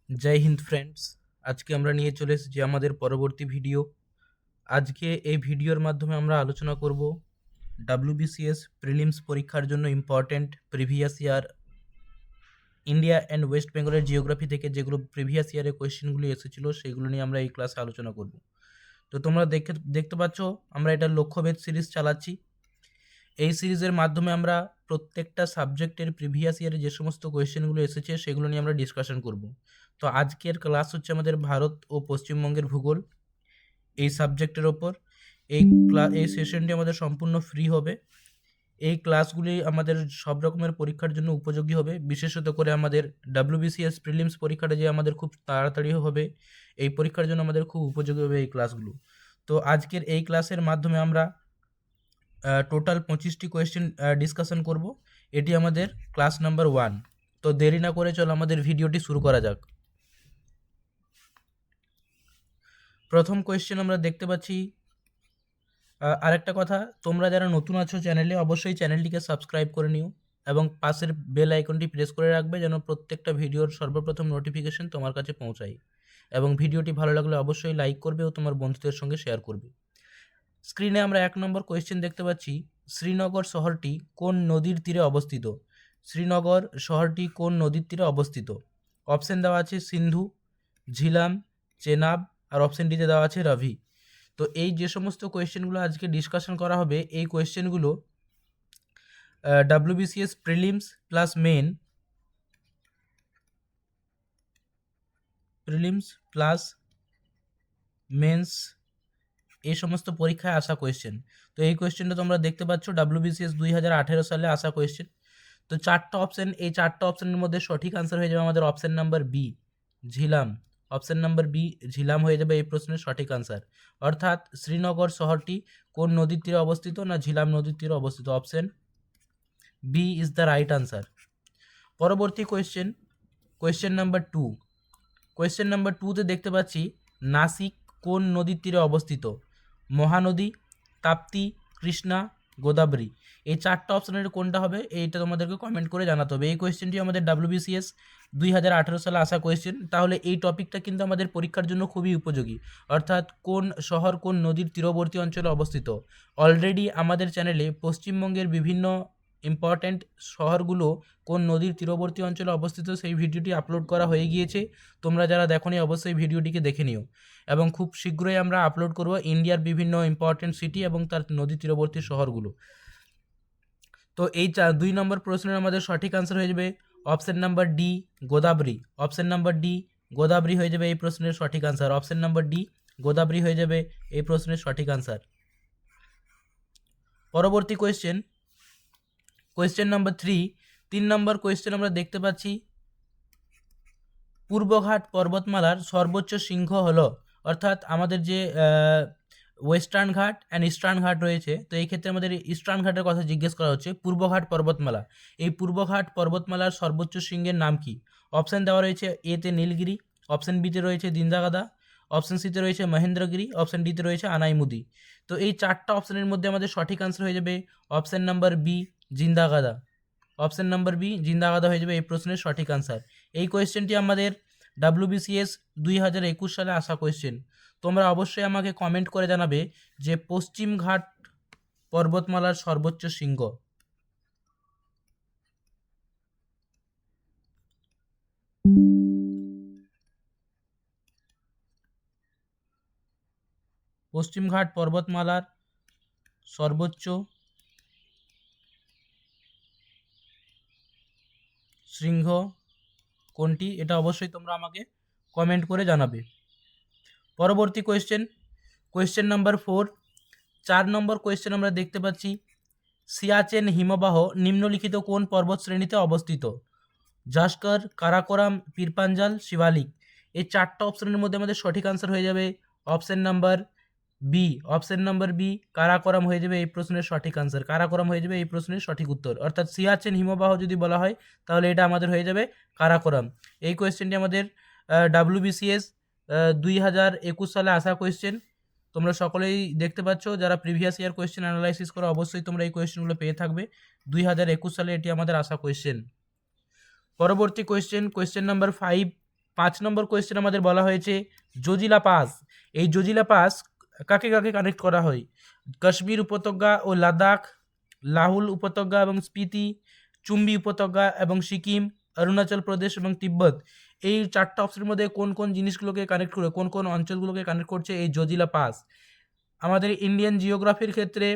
জয় Hind friends. আজকে আমরা নিয়ে চলে এসেছি আমাদের পরবর্তী ভিডিও। আজকে এই ভিডিওর মাধ্যমে আমরা আলোচনা করব ডাব্লিউবিসিএস প্রিলিমস পরীক্ষার জন্য important previous year India and West বেঙ্গলের জিওগ্রাফি থেকে যেগুলো প্রিভিয়াস ইয়ারে কোয়েশ্চেনগুলি এসেছিলো সেগুলো নিয়ে আমরা এই ক্লাসে আলোচনা করব। তো তোমরা দেখতে পাচ্ছ আমরা এটা লক্ষ্যভেদ সিরিজ চালাচ্ছি। এই সিরিজের মাধ্যমে আমরা প্রত্যেকটা সাবজেক্টের প্রিভিয়াস ইয়ারে যে সমস্ত কোয়েশ্চেনগুলো এসেছে সেগুলো নিয়ে আমরা ডিসকাশন করব। তো আজকের ক্লাস হচ্ছে আমাদের ভারত ও পশ্চিমবঙ্গের ভূগোল এই সাবজেক্টের ওপর। এই সেশনটি আমাদের সম্পূর্ণ ফ্রি হবে। এই ক্লাসগুলি আমাদের সব রকমের পরীক্ষার জন্য উপযোগী হবে, বিশেষত করে আমাদের ডাব্লিউবিসিএস প্রিলিমস পরীক্ষাটা যে আমাদের খুব তাড়াতাড়ি হবে, এই পরীক্ষার জন্য আমাদের খুব উপযোগী হবে এই ক্লাসগুলো। তো আজকের এই ক্লাসের মাধ্যমে আমরা টোটাল 25টি কোয়েশ্চেন ডিসকাশন করব। এটি আমাদের ক্লাস নাম্বার 1। তো দেরি না করে চলো আমাদের ভিডিওটি শুরু করা যাক। প্রথম কোয়েশ্চেন আমরা দেখতে পাচ্ছি। আরেকটা কথা, তোমরা যারা নতুন আছো চ্যানেলে, অবশ্যই চ্যানেলটিকে সাবস্ক্রাইব করে নিও এবং পাশের বেল আইকনটি প্রেস করে রাখবে যেন প্রত্যেকটা ভিডিওর সর্বপ্রথম নোটিফিকেশন তোমার কাছে পৌঁছায়। এবং ভিডিওটি ভালো লাগলে অবশ্যই লাইক করবে ও তোমার বন্ধুদের সঙ্গে শেয়ার করবে। স্ক্রিনে আমরা 1 নম্বর কোয়েশ্চেন দেখতে পাচ্ছি। শ্রীনগর শহরটি কোন নদীর তীরে অবস্থিত? শ্রীনগর শহরটি কোন নদীর তীরে অবস্থিত? অপশন দেওয়া আছে সিন্ধু, ঝিলাম, চেনাব, আর অপশন ডিতে দেওয়া আছে রাভি। তো এই যে সমস্ত কোয়েশ্চেনগুলো আজকে ডিসকাশন করা হবে, এই কোয়েশ্চেনগুলো ডাব্লিউবিসিএস প্রিলিমস প্লাস মেন্স এই সমস্ত পরীক্ষায় আসা কোয়েশ্চেন। তো এই কোয়েশ্চেনটা তোমরা দেখতে পাচ্ছ ডাব্লিউবিসিএস 2018 সালে আসা কোয়েশ্চেন। তো 4টা অপশন, এই 4টা অপশনের মধ্যে সঠিক আনসার হয়ে যাবে আমাদের option number B, Jhelum. Option number B, Jhelum হয়ে যাবে এই প্রশ্নের সঠিক আনসার। অর্থাৎ শ্রীনগর শহরটি কোন নদীর তীরে অবস্থিত? না ঝিলাম নদীর তীরে অবস্থিত। Option B is the right answer. পরবর্তী কোয়েশ্চেন নাম্বার 2। কোয়েশ্চেন নাম্বার 2তে দেখতে পাচ্ছি নাসিক কোন নদীর তীরে অবস্থিত? মহানদী, তাপ্তি, কৃষ্ণা, গোদাবরী। এই 4টা অপশনের কোনটা হবে এইটা তোমাদেরকে কমেন্ট করে জানাতে হবে। এই কোয়েশ্চেনটি আমাদের ডাব্লিউবিসিএস 2018 সালে আসা কোয়েশ্চেন। তাহলে এই টপিকটা কিন্তু আমাদের পরীক্ষার জন্য খুবই উপযোগী। অর্থাৎ কোন শহর কোন নদীর তীরবর্তী অঞ্চলে অবস্থিত। অলরেডি আমাদের চ্যানেলে পশ্চিমবঙ্গের বিভিন্ন ইম্পর্ট্যান্ট শহরগুলো কোন নদীর তীরবর্তী অঞ্চলে অবস্থিত সেই ভিডিওটি আপলোড করা হয়ে গিয়েছে। তোমরা যারা দেখোনি অবশ্যই ভিডিওটিকে দেখে নিও। এবং খুব শীঘ্রই আমরা আপলোড করব ইন্ডিয়ার বিভিন্ন ইম্পর্ট্যান্ট সিটি এবং তার নদী তীরবর্তী শহরগুলো। তো এই 2 নম্বর প্রশ্নের আমাদের সঠিক আনসার হয়ে যাবে option number D, Godavari. Option number D, Godavari হয়ে যাবে এই প্রশ্নের সঠিক answer. Option number D, Godavari হয়ে যাবে এই প্রশ্নের সঠিক আনসার। পরবর্তী কোয়েশ্চেন নাম্বার 3 নম্বর কোয়েশ্চেন আমরা দেখতে পাচ্ছি পূর্বঘাট পর্বতমালার সর্বোচ্চ শৃঙ্গ হলো, অর্থাৎ আমাদের যে ওয়েস্টার্ন ঘাট অ্যান্ড ইস্টার্ন ঘাট রয়েছে, তো এই ক্ষেত্রে আমাদের ইস্টার্ন ঘাটের কথা জিজ্ঞেস করা হচ্ছে। পূর্বঘাট পর্বতমালা, এই পূর্বঘাট পর্বতমালার সর্বোচ্চ শৃঙ্গের নাম কি? অপশান দেওয়া রয়েছে এতে নীলগিরি, অপশান বিতে রয়েছে দিনদাগাদা, অপশান সিতে রয়েছে মহেন্দ্রগিরি, অপশান ডিতে রয়েছে আনাইমুদি। তো এই 4টা অপশানের মধ্যে আমাদের সঠিক আনসার হয়ে যাবে অপশান নাম্বার বি, জিন্দাগাদা। অপশান নাম্বার বি, জিন্দাগাদা হয়ে যাবে এই প্রশ্নের সঠিক আনসার। এই কোয়েশ্চেনটি আমাদের ডাব্লিউবিসিএস 2021 সালে আসা কোয়েশ্চেন। তোমরা অবশ্যই আমাকে কমেন্ট করে জানাবে যে পশ্চিম ঘাট পর্বতমালার সর্বোচ্চ শৃঙ্গ। পশ্চিম ঘাট পর্বতমালার সর্বোচ্চ শৃঙ্গ কোনটি, এটা অবশ্যই তোমরা আমাকে কমেন্ট করে জানাবে। পরবর্তী কোয়েশ্চেন নাম্বার 4। 4 নম্বর কোয়েশ্চেন আমরা দেখতে পাচ্ছি সিয়াচেন হিমবাহ নিম্নলিখিত কোন পর্বত শ্রেণীতে অবস্থিত? জাস্কর, কারাকোরাম, পীরপাঞ্জাল, শিবালিক। এই 4টা অপশনের মধ্যে আমাদের সঠিক আনসার হয়ে যাবে option number B. Option number B, Karakoram হয়ে যাবে এই প্রশ্নের সঠিক আনসার। কারাকোরাম হয়ে যাবে এই প্রশ্নের সঠিক উত্তর। অর্থাৎ সিয়াচেন হিমবাহ যদি বলা হয় তাহলে এটা আমাদের হয়ে যাবে কারাকোরাম। এই কোয়েশ্চেনটি আমাদের ডাব্লিউবিসিএস 2021 সালে আসা কোয়েশ্চেন। তোমরা সকলেই দেখতে পাচ্ছ, যারা প্রিভিয়াস ইয়ার কোয়েশ্চেন অ্যানালাইসিস করো অবশ্যই তোমরা এই কোয়েশ্চেনগুলো পেয়ে থাকবে। 2021 সালে এটি আমাদের আসা কোয়েশ্চেন। পরবর্তী কোয়েশ্চেন নাম্বার 5। 5 নম্বর কোয়েশ্চেন আমাদের বলা হয়েছে জজিলা পাস। এই জজিলা পাস কাকে কাকে কানেক্ট করা হয়? কাশ্মীর উপত্যকা ও লাদাখ, লাহুল উপত্যকা এবং স্পিতি, চুম্বি উপত্যকা এবং সিকিম, অরুণাচল প্রদেশ এবং তিব্বত। এই 4টা অপশনের মধ্যে কোন কোন জিনিসগুলোকে কানেক্ট করে, কোন কোন অঞ্চলগুলোকে কানেক্ট করছে এই জজিলা পাস? আমাদের ইন্ডিয়ান জিওগ্রাফির ক্ষেত্রে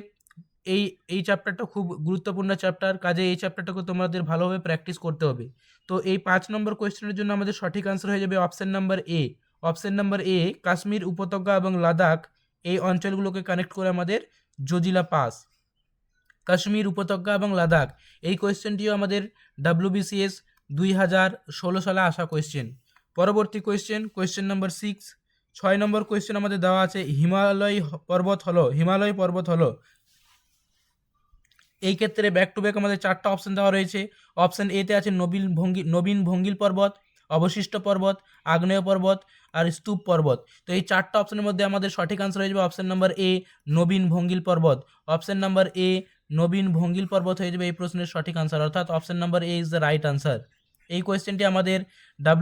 এই চ্যাপ্টারটা খুব গুরুত্বপূর্ণ চ্যাপ্টার, কাজে এই চ্যাপ্টারটাকে তোমাদের ভালোভাবে প্র্যাকটিস করতে হবে। তো এই 5 নম্বর কোয়েশ্চেনের জন্য আমাদের সঠিক আনসার হয়ে যাবে option number A. Option number A, Kashmir উপত্যকা এবং লাদাখ এই অঞ্চলগুলোকে কানেক্ট করে আমাদের জজিলা পাস। কাশ্মীর উপত্যকা এবং লাদাখ এই কোয়েশ্চেনটিও আমাদের WBCS 2016 সালে আসা কোয়েশ্চেন। পরবর্তী কোয়েশ্চেন নাম্বার 6, 6 নম্বর কোয়েশ্চেন আমাদের দেওয়া আছে হিমালয় পর্বত হলো। এই ক্ষেত্রে ব্যাক টু ব্যাক আমাদের 4টা অপশন দেওয়া রয়েছে। অপশন এতে আছে নবীন ভঙ্গিল পর্বত, অবশিষ্ট পর্বত, আগ্নেয় পর্বত আর স্তূপ পর্বত। তো এই 4টা অপশনের মধ্যে আমাদের সঠিক আনসার হয়ে যাবে অপশন নাম্বার এ, নবীন ভঙ্গিল পর্বত। অপশন নাম্বার এ, নবীন ভঙ্গিল পর্বত হয়ে যাবে এই প্রশ্নের সঠিক আনসার, অর্থাৎ option number A is the right answer. এই কোয়েশ্চেনটি আমাদের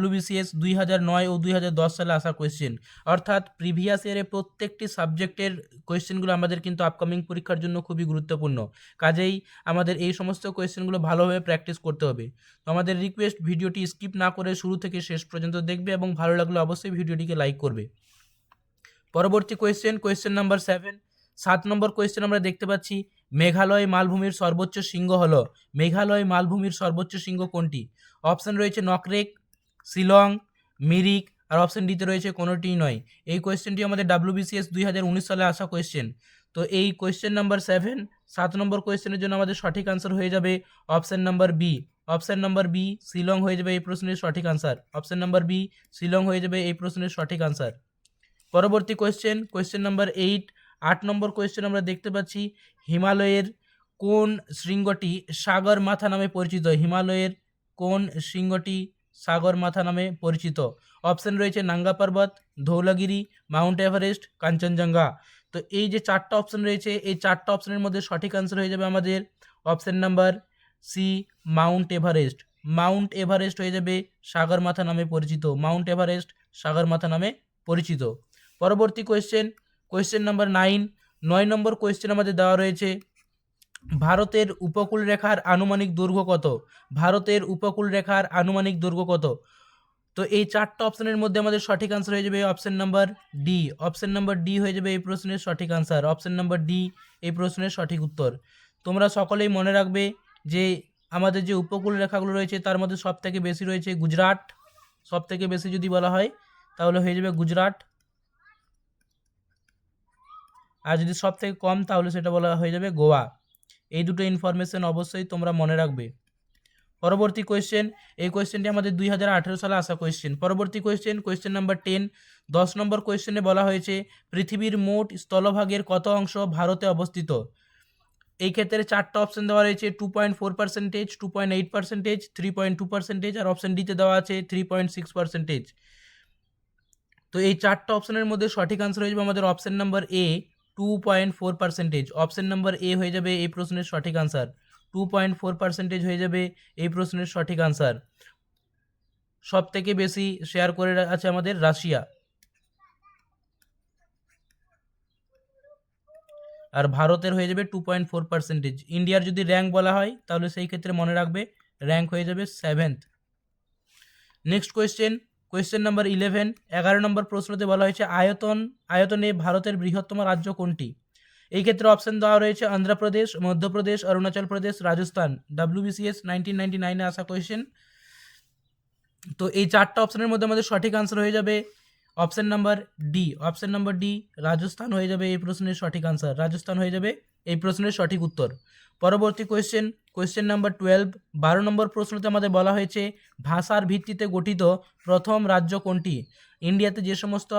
WBCS 2009 ও 2010 সালে আসা কোয়েশ্চেন, অর্থাৎ প্রিভিয়াস ইয়ারে প্রত্যেকটি সাবজেক্টের কোয়েশ্চেনগুলো আমাদের কিন্তু আপকামিং পরীক্ষার জন্য খুবই গুরুত্বপূর্ণ। কাজেই আমাদের এই সমস্ত কোয়েশ্চেনগুলো ভালোভাবে প্র্যাকটিস করতে হবে। তো আমাদের রিকোয়েস্ট, ভিডিওটি স্কিপ না করে শুরু থেকে শেষ পর্যন্ত দেখবে এবং ভালো লাগলে অবশ্যই ভিডিওটিকে লাইক করবে। পরবর্তী কোয়েশ্চেন নাম্বার 7 নম্বর কোয়েশ্চেন আমরা দেখতে পাচ্ছি মেঘালয় মালভূমির সর্বোচ্চ শৃঙ্গ হলো। মেঘালয় মালভূমির সর্বোচ্চ শৃঙ্গ কোনটি? অপশন রয়েছে নকরেক, শিলং, মিরিক আর অপশন ডিতে রয়েছে কোনোটিই নয়। এই কোয়েশ্চেনটি আমাদের WBCS 2019 সালে আসা কোয়েশ্চেন। তো এই কোয়েশ্চেন নাম্বার 7 নম্বর কোয়েশ্চেনের জন্য আমাদের সঠিক আনসার হয়ে যাবে option number B. Option number B, Shillong হয়ে যাবে এই প্রশ্নের সঠিক answer. Option number B, Shillong হয়ে যাবে এই প্রশ্নের সঠিক আনসার। পরবর্তী কোয়েশ্চেন নাম্বার 8 নম্বর কোয়েশ্চেন আমরা দেখতে পাচ্ছি হিমালয়ের কোন শৃঙ্গটি সাগর মাথা নামে পরিচিত? হিমালয়ের কোন শৃঙ্গটি সাগর মাথা নামে পরিচিত? অপশন রয়েছে নাঙ্গা পর্বত, ধৌলাগিরি, মাউন্ট এভারেস্ট, কাঞ্চনজঙ্ঘা। তো এই যে 4টা অপশন রয়েছে, এই 4টা অপশনের মধ্যে সঠিক আনসার হয়ে যাবে আমাদের option number C, Mount Everest. Mount Everest হয়ে যাবে সাগর মাথা নামে পরিচিত। মাউন্ট এভারেস্ট সাগর মাথা নামে পরিচিত। পরবর্তী কোয়েশ্চেন নাম্বার 9 নম্বর কোয়েশ্চেন আমাদের দেওয়া রয়েছে ভারতের উপকূল রেখার আনুমানিক দৈর্ঘ্য কত? ভারতের উপকূল রেখার আনুমানিক দৈর্ঘ্য কত? তো এই 4টা অপশনের মধ্যে আমাদের সঠিক আনসার হয়ে যাবে option number D. Option number D হয়ে যাবে এই প্রশ্নের সঠিক আনসার। অপশন নাম্বার ডি এই প্রশ্নের সঠিক উত্তর। তোমরা সকলেই মনে রাখবে যে আমাদের যে উপকূল রেখাগুলো রয়েছে তার মধ্যে সবথেকে বেশি রয়েছে গুজরাট। সবথেকে বেশি যদি বলা হয় তাহলে হয়ে যাবে গুজরাট, আর যদি সব থেকে কম তাহলে সেটা বলা হয়ে যাবে গোয়া। এই দুটো ইনফরমেশন অবশ্যই তোমরা মনে রাখবে। পরবর্তী এই কোয়েশ্চেনটি আমাদের 2018 সালে আসা কোয়েশ্চেন। পরবর্তী কোয়েশ্চেন নাম্বার 10, 10 নম্বর কোয়েশ্চেনে বলা হয়েছে পৃথিবীর মোট স্থলভাগের কত অংশ ভারতে অবস্থিত? এই ক্ষেত্রে 4টা অপশন দেওয়া রয়েছে 2.4%, 2.8%, 3.2% আর অপশন ডিতে দেওয়া আছে 3.6%। তো এই 4টা অপশনের মধ্যে সঠিক আনসার হয়ে যাবে আমাদের option number A, 2.4%। Option number A হয়ে যাবে এই প্রশ্নের সঠিক আনসার। 2.4% হয়ে যাবে এই প্রশ্নের সঠিক আনসার। সব থেকে বেশি শেয়ার করে আছে আমাদের রাশিয়া, আর ভারতের হয়ে যাবে 2.4%। ইন্ডিয়ার যদি র্যাঙ্ক বলা হয় তাহলে সেই ক্ষেত্রে মনে রাখবে র্যাঙ্ক হয়ে যাবে 7th। নেক্সট কোয়েশ্চেন নাম্বার 11, 11 নম্বর প্রশ্নতে বলা হয়েছে আয়তনে ভারতের বৃহত্তম রাজ্য কোনটি? এই ক্ষেত্রে অপশন দেওয়া রয়েছে অন্ধ্রপ্রদেশ, মধ্যপ্রদেশ, অরুণাচল প্রদেশ, রাজস্থান। WBCS 1999-এ আসা কোয়েশ্চেন। তো এই 4টা অপশনের মধ্যে আমাদের সঠিক আনসার হয়ে যাবে option number D. Option number D, Rajasthan হয়ে যাবে এই প্রশ্নের সঠিক আনসার। রাজস্থান হয়ে যাবে এই প্রশ্নের সঠিক উত্তর। পরবর্তী কোয়েশ্চেন নাম্বার 12, 12 নম্বর প্রশ্নতে আমাদের বলা হয়েছে ভাষার ভিত্তিতে গঠিত প্রথম রাজ্য কোনটি? ইন্ডিয়াতে যে সমস্ত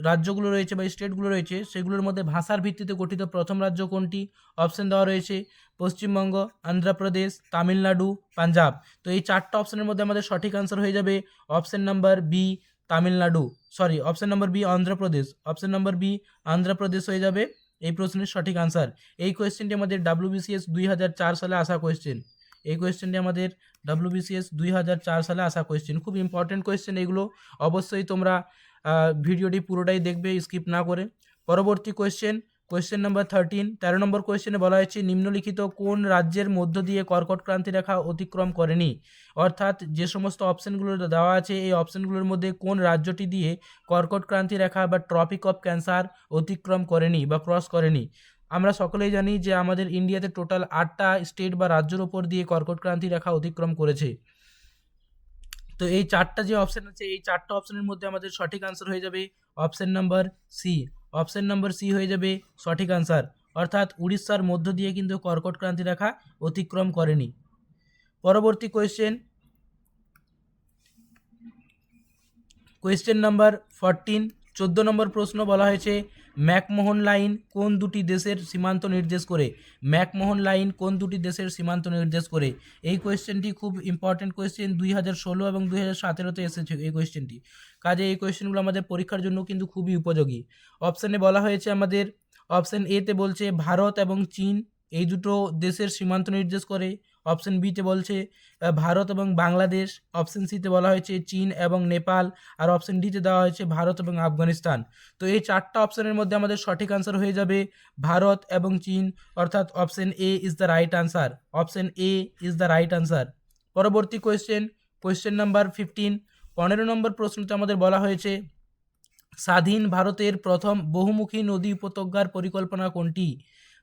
রাজ্যগুলো রয়েছে বা স্টেটগুলো রয়েছে সেগুলোর মধ্যে ভাষার ভিত্তিতে গঠিত প্রথম রাজ্য কোনটি? অপশন দেওয়া রয়েছে পশ্চিমবঙ্গ, অন্ধ্রপ্রদেশ, তামিলনাড়ু, পাঞ্জাব। তো এই 4টা অপশনের মধ্যে আমাদের সঠিক আনসার হয়ে যাবে option number B, option number B, Andhra Pradesh. Option number B, Andhra Pradesh হয়ে যাবে এই প্রশ্নের সঠিক আনসার। এই কোয়েশ্চেনটি আমাদের WBCS 2004 সালে আসা কোয়েশ্চেন। এই কোয়েশ্চেনটি আমাদের WBCS 2004 সালে আসা কোয়েশ্চেন, খুব ইম্পর্টেন্ট কোয়েশ্চেন এগুলো, অবশ্যই তোমরা ভিডিওটি পুরোটাই দেখবে স্কিপ না করে। পরবর্তী কোয়েশ্চেন নাম্বার 13, 13 নম্বর কোয়েশ্চেনে বলা হয়েছে নিম্নলিখিত কোন রাজ্যের মধ্য দিয়ে কর্কট ক্রান্তি রেখা অতিক্রম করেনি, অর্থাৎ যে সমস্ত অপশানগুলো দেওয়া আছে এই অপশানগুলোর মধ্যে কোন রাজ্যটি দিয়ে কর্কট ক্রান্তি রেখা বা ট্রপিক অফ ক্যান্সার অতিক্রম করেনি বা ক্রস করেনি। আমরা সকলেই জানি যে আমাদের ইন্ডিয়াতে টোটাল 8টা স্টেট বা রাজ্যের ওপর দিয়ে কর্কট ক্রান্তি রেখা অতিক্রম করেছে। তো এই 4টা যে অপশান আছে এই 4টা অপশানের মধ্যে আমাদের সঠিক আনসার হয়ে যাবে option number C. Option number C হয়ে যাবে সঠিক আনসার, অর্থাৎ উড়িষ্যার মধ্য দিয়ে কিন্তু কর্কট ক্রান্তি রেখা অতিক্রম করেনি। পরবর্তী কোয়েশ্চেন নাম্বার 14, 14 নম্বর প্রশ্ন বলা হয়েছে ম্যাকমোহন লাইন কোন দুটি দেশের সীমান্ত নির্দেশ করে, ম্যাকমোহন লাইন কোন দুটি দেশের সীমান্ত নির্দেশ করে। এই কোয়েশ্চেনটি খুব ইম্পর্টেন্ট কোয়েশ্চেন, 2016 এবং 2017-তে এসেছে এই কোয়েশ্চেনটি, কাজে এই কোয়েশ্চেনগুলো আমাদের পরীক্ষার জন্য কিন্তু খুবই উপযোগী। অপশানে বলা হয়েছে আমাদের অপশান এতে বলছে ভারত এবং চীন এই দুটো দেশের সীমান্ত নির্দেশ করে, অপশান বিতে বলছে ভারত এবং বাংলাদেশ, অপশান সিতে বলা হয়েছে চীন এবং নেপাল, আর অপশান ডিতে দেওয়া হয়েছে ভারত এবং আফগানিস্তান। তো এই 4টা অপশানের মধ্যে আমাদের সঠিক আনসার হয়ে যাবে ভারত এবং চীন, অর্থাৎ option A is the right answer, option A is the right answer. পরবর্তী কোয়েশ্চেন নাম্বার 15, 15 নম্বর প্রশ্নতে আমাদের বলা হয়েছে স্বাধীন ভারতের প্রথম বহুমুখী নদী উপত্যকার পরিকল্পনা কোনটি,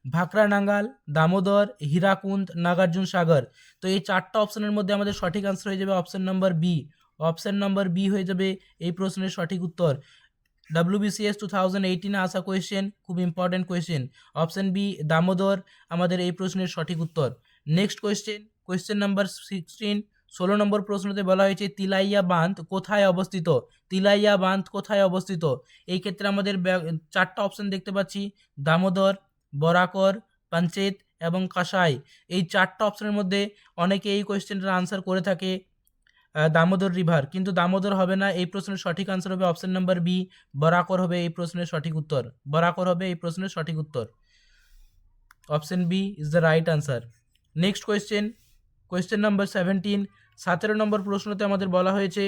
ভাকরা নাঙ্গাল, দামোদর, হীরাকুন্দ, নাগার্জুন সাগর। তো এই 4টা অপশানের মধ্যে আমাদের সঠিক আনসার হয়ে যাবে option number B, option number B হয়ে যাবে এই প্রশ্নের সঠিক উত্তর। WBCS 2018-এ আসা কোয়েশ্চেন, খুব important question, option B Damodar আমাদের এই প্রশ্নের সঠিক উত্তর। নেক্সট কোয়েশ্চেন নাম্বার 16, 16 নম্বর প্রশ্নতে বলা হয়েছে তিলাইয়া বাঁধ কোথায় অবস্থিত, তিলাইয়া বাঁধ কোথায় অবস্থিত। এই ক্ষেত্রে আমাদের 4টা অপশান দেখতে পাচ্ছি দামোদর, বরাকর, পাঞ্চেত এবং কাসাই। এই 4টা অপশানের মধ্যে অনেকে এই কোয়েশ্চেনটার আনসার করে থাকে দামোদর রিভার, কিন্তু দামোদর হবে না, এই প্রশ্নের সঠিক আনসার হবে অপশান নাম্বার বি, বরাকর হবে এই প্রশ্নের সঠিক উত্তর, বরাকর হবে এই প্রশ্নের সঠিক উত্তর, option B is the right answer. Next question number 17, 17 নম্বর প্রশ্নতে আমাদের বলা হয়েছে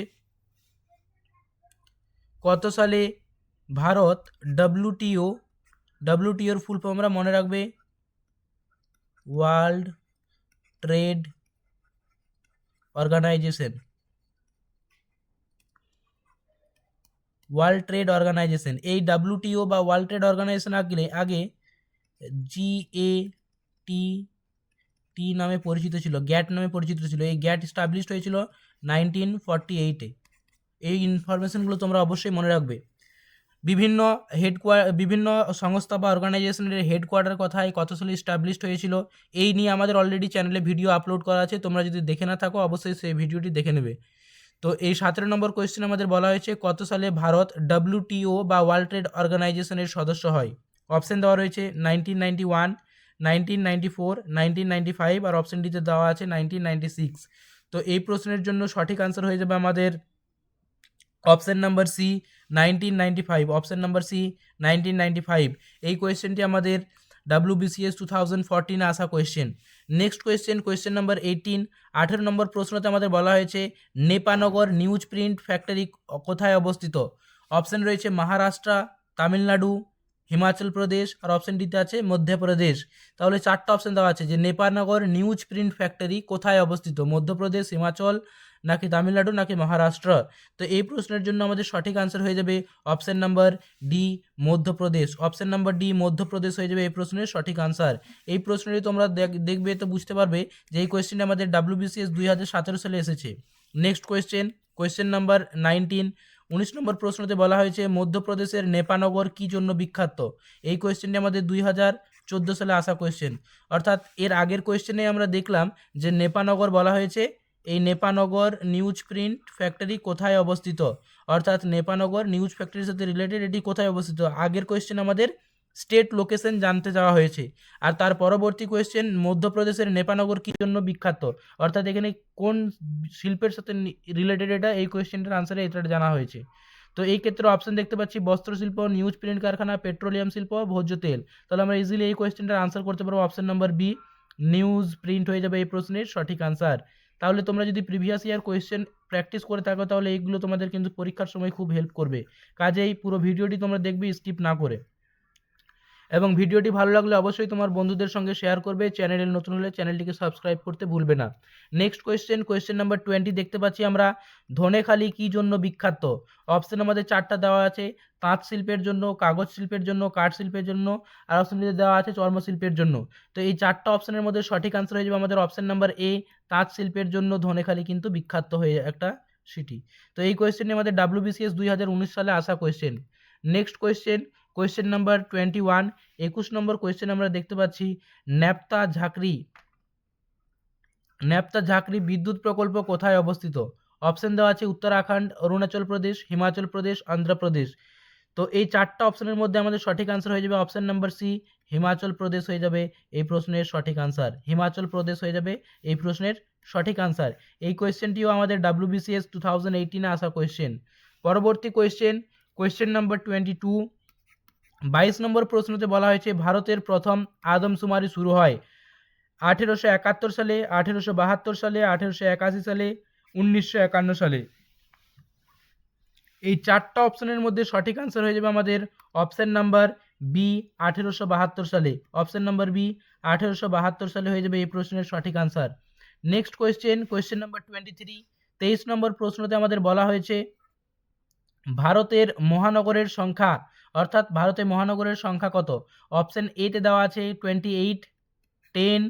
কত সালে ভারত WTOর ফুল ফর্ম আমরা মনে রাখবে world trade organisation, world trade organisation. এই WTO বা ওয়ার্ল্ড ট্রেড অর্গানাইজেশন আগে GATT নামে পরিচিত ছিল, গ্যাট নামে পরিচিত ছিল। এই গ্যাট স্টাবলিশড হয়েছিল 1948-এ। এই ইনফরমেশনগুলো তোমরা অবশ্যই মনে রাখবে। বিভিন্ন সংস্থা বা অর্গানাইজেশনের হেডকোয়ার্টার কোথায়, কত সালে স্টাবলিশড হয়েছিল, এই নিয়ে আমাদের অলরেডি চ্যানেলে ভিডিও আপলোড করা আছে, তোমরা যদি দেখে না থাকো অবশ্যই সেই ভিডিওটি দেখে নেবে। তো এই 17 নম্বর কোয়েশ্চেন আমাদের বলা হয়েছে কত সালে ভারত WTO বা ওয়ার্ল্ড ট্রেড অর্গানাইজেশনের সদস্য হয়। অপশান দেওয়া রয়েছে 1991, 1994, 1995 আর অপশান ডিতে দেওয়া আছে 1996। তো এই প্রশ্নের জন্য সঠিক আনসার হয়ে যাবে আমাদের option number C 1995, option number C 1995। এই কোয়েশ্চেনটি আমাদের WBCS 2014-এ আসা কোয়েশ্চেন। নেক্সট কোয়েশ্চেন নাম্বার 18, 18 নম্বর প্রশ্নতে আমাদের বলা হয়েছে নেপানগর নিউজ প্রিন্ট ফ্যাক্টরি কোথায় অবস্থিত। অপশান রয়েছে মহারাষ্ট্র, তামিলনাড়ু, হিমাচল প্রদেশ আর অপশান ডিতে আছে মধ্যপ্রদেশ। তাহলে 4টা অপশান দেওয়া আছে যে নেপানগর নিউজ প্রিন্ট ফ্যাক্টরি কোথায় অবস্থিত, মধ্যপ্রদেশ, হিমাচল নাকি তামিলনাড়ু নাকি মহারাষ্ট্র। তো এই প্রশ্নের জন্য আমাদের সঠিক আনসার হয়ে যাবে option number D Madhya Pradesh, option number D Madhya Pradesh হয়ে যাবে এই প্রশ্নের সঠিক আনসার। এই প্রশ্নটি তোমরা দেখবে তো বুঝতে পারবে যে এই কোয়েশ্চেনটি আমাদের WBCS 2017 সালে এসেছে। নেক্সট কোয়েশ্চেন নাম্বার 19, 19 নম্বর প্রশ্নতে বলা হয়েছে মধ্যপ্রদেশের নেপানগর কী জন্য বিখ্যাত। এই কোয়েশ্চেনটি আমাদের 2014 সালে আসা কোয়েশ্চেন, অর্থাৎ এর আগের কোয়েশ্চেনে আমরা দেখলাম যে নেপানগর বলা হয়েছে, এই নেপানগর নিউজ প্রিন্ট ফ্যাক্টরি কোথায় অবস্থিত, অর্থাৎ নেপানগর নিউজ ফ্যাক্টরির সাথে রিলেটেড এটি কোথায় অবস্থিত। আগের কোয়েশ্চেন আমাদের স্টেট লোকেশন জানতে চাওয়া হয়েছে, আর তার পরবর্তী কোয়েশ্চেন মধ্যপ্রদেশের নেপানগর কী জন্য বিখ্যাত, অর্থাৎ এখানে কোন শিল্পের সাথে রিলেটেড এটা এই কোয়েশ্চেনটার আনসারে এটা জানা হয়েছে। তো এই ক্ষেত্রে অপশন দেখতে পাচ্ছি বস্ত্রশিল্প, নিউজ প্রিন্ট কারখানা, পেট্রোলিয়াম শিল্প, ভোজ্য তেল। তাহলে আমরা ইজিলি এই কোয়েশ্চেনটার আনসার করতে পারবো option number B, news, print হয়ে যাবে এই প্রশ্নের সঠিক আনসার। তাহলে তোমরা যদি প্রিভিয়াস ইয়ার কোয়েশ্চেন প্র্যাকটিস করে থাকো তাহলে এইগুলো তোমাদের কিন্তু পরীক্ষার সময় খুব হেল্প করবে। কাজেই পুরো ভিডিওটি তোমরা দেখবে স্কিপ না করে। এবং ভিডিওটি ভালো লাগলে অবশ্যই তোমার বন্ধুদের সঙ্গে শেয়ার করবে। চ্যানেলে নতুন হলে চ্যানেলটিকে সাবস্ক্রাইব করতে ভুলবে না। নেক্সট কোয়েশ্চেন নাম্বার 20 দেখতে পাচ্ছি আমরা, ধনেখালি কী জন্য বিখ্যাত? অপশন আমাদের 4টা দেওয়া আছে, তাঁত শিল্পের জন্য, কাগজ শিল্পের জন্য, কাঠ শিল্পের জন্য, আর অপশনটিতে দেওয়া আছে চর্মশিল্পের জন্য। তো এই 4টা অপশনের মধ্যে সঠিক আনসার হয়ে যাবে আমাদের অপশন নাম্বার এ, তাঁত শিল্পের জন্য ধনেখালি কিন্তু বিখ্যাত হয়ে একটা সিটি। তো এই কোয়েশ্চেনটি আমাদের WBCS 2019 সালে আসা কোয়েশ্চেন। নেক্সট কোয়েশ্চেন নাম্বার 21, 21 নম্বর কোয়েশ্চেন আমরা দেখতে পাচ্ছি, ন্যাপতা ঝাঁকরি বিদ্যুৎ প্রকল্প কোথায় অবস্থিত? অপশন দেওয়া আছে উত্তরাখণ্ড, অরুণাচল প্রদেশ, হিমাচল প্রদেশ, অন্ধ্রপ্রদেশ। তো এই 4টা অপশনের মধ্যে আমাদের সঠিক আনসার হয়ে যাবে option number C, Himachal Pradesh হয়ে যাবে এই প্রশ্নের সঠিক আনসার। হিমাচল প্রদেশ হয়ে যাবে এই প্রশ্নের সঠিক আনসার। এই কোয়েশ্চেনটিও আমাদের WBCS 2018 আসা কোয়েশ্চেন। পরবর্তী কোয়েশ্চেন নাম্বার 22, 22 নম্বর প্রশ্নতে বলা হয়েছে ভারতের প্রথম আদমশুমারি শুরু হয় 1871 সালে, 1872 সালে, 1881 সালে, 1951 সালে। এই 4টা অপশনের মধ্যে সঠিক আনসার হয়ে যাবে আমাদের অপশন নাম্বার বি, 1872 সালে। অপশন নাম্বার বি, 1872 সালে হয়ে যাবে এই প্রশ্নের সঠিক আনসার। নেক্সট কোয়েশ্চেন নাম্বার 23, 23 নম্বর প্রশ্নতে আমাদের বলা হয়েছে ভারতের মহানগরের সংখ্যা, অর্থাৎ ভারতের মহানগরের সংখ্যা কত? অপশন এতে দেওয়া আছে 28, 10,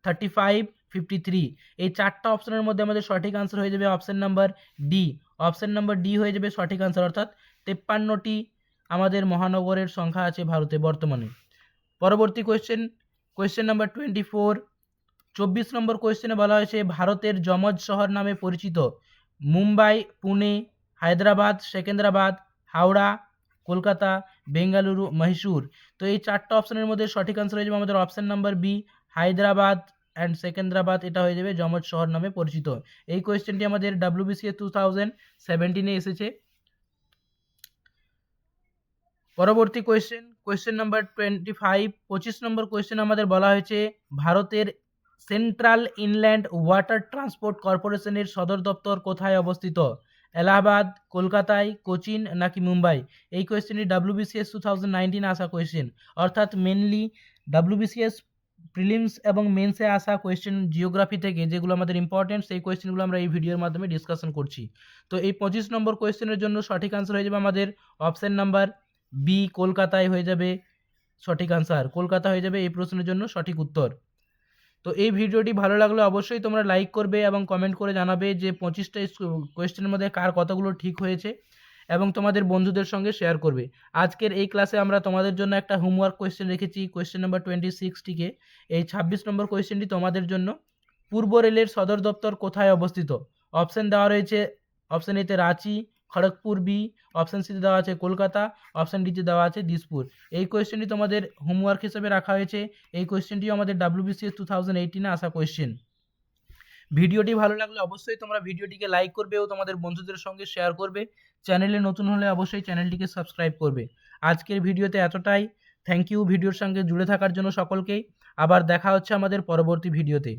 35, 53। এই 4টা অপশনের মধ্যে আমাদের সঠিক আনসার হয়ে যাবে option number D. Option number D হয়ে যাবে সঠিক আনসার, অর্থাৎ 53টি আমাদের মহানগরের সংখ্যা আছে ভারতে বর্তমানে। পরবর্তী কোয়েশ্চেন নাম্বার 24, 24 নম্বর কোয়েশ্চেনে বলা হয়েছে ভারতের যমজ শহর নামে পরিচিত মুম্বাই, পুনে, হায়দ্রাবাদ, সেকেন্দ্রাবাদ, হাওড়া, কলকাতা, বেঙ্গালুরু, মহীশূর। তো এই 4টা অপশনের মধ্যে সঠিক আনসার হয়ে যাবে আমাদের option number B, Hyderabad and Secunderabad, এটা হয়ে যাবে যমজ শহর নামে পরিচিত। এই কোয়েশ্চেনটি আমাদের WBCS 2017 এসেছে। পরবর্তী কোয়েশ্চেন নাম্বার 25, 25 নম্বর কোয়েশ্চেন আমাদের বলা হয়েছে ভারতের সেন্ট্রাল ইনল্যান্ড ওয়াটার ট্রান্সপোর্ট কর্পোরেশনের সদর দপ্তর কোথায় অবস্থিত? এলাহাবাদ, কলকাতায়, কোচিন নাকি মুম্বাই? এই কোয়েশ্চেনটি WBCS 2019 আসা কোয়েশ্চেন, অর্থাৎ মেনলি WBCS প্রিলিমস এবং মেন্সে আসা কোয়েশ্চেন জিওগ্রাফি থেকে যেগুলো আমাদের ইম্পর্টেন্ট সেই কোয়েশ্চেনগুলো আমরা এই ভিডিওর মাধ্যমে ডিসকাশন করছি। তো এই 25 নম্বর কোয়েশ্চেনের জন্য সঠিক আনসার হয়ে যাবে আমাদের অপশন নাম্বার বি, কলকাতায় হয়ে যাবে সঠিক আনসার। কলকাতা হয়ে যাবে এই প্রশ্নের জন্য সঠিক উত্তর। তো এই ভিডিওটি ভালো লাগলে অবশ্যই তোমরা লাইক করবে এবং কমেন্ট করে জানাবে যে 25টা কোয়েশ্চেনের মধ্যে কার কতগুলো ঠিক হয়েছে এবং তোমাদের বন্ধুদের সঙ্গে শেয়ার করবে। আজকের এই ক্লাসে আমরা তোমাদের জন্য একটা হোমওয়ার্ক কোয়েশ্চেন রেখেছি কোয়েশ্চেন নাম্বার 26টিকে। এই 26 নম্বর কোয়েশ্চেনটি তোমাদের জন্য, পূর্ব রেলের সদর দপ্তর কোথায় অবস্থিত? অপশন দেওয়া রয়েছে অপশন এতে রাঁচি, খড়গপুর বি, অপশন সিতে দেওয়া আছে কলকাতা, অপশন ডিতে দেওয়া আছে দিসপুর। এই কোয়েশ্চেনটি তোমাদের হোমওয়ার্ক হিসেবে রাখা হয়েছে। এই কোয়েশ্চেনটিও আমাদের WBCS 2018 আসা কোয়েশ্চেন। ভিডিওটি ভালো লাগলে অবশ্যই তোমরা ভিডিওটিকে লাইক করবে ও তোমাদের বন্ধুদের সঙ্গে শেয়ার করবে। চ্যানেলে নতুন হলে অবশ্যই চ্যানেলটিকে সাবস্ক্রাইব করবে। আজকের ভিডিওতে এতটাই। থ্যাংক ইউ ভিডিওর সঙ্গে জুড়ে থাকার জন্য সকলকেই। আবার দেখা হচ্ছে আমাদের পরবর্তী ভিডিওতে।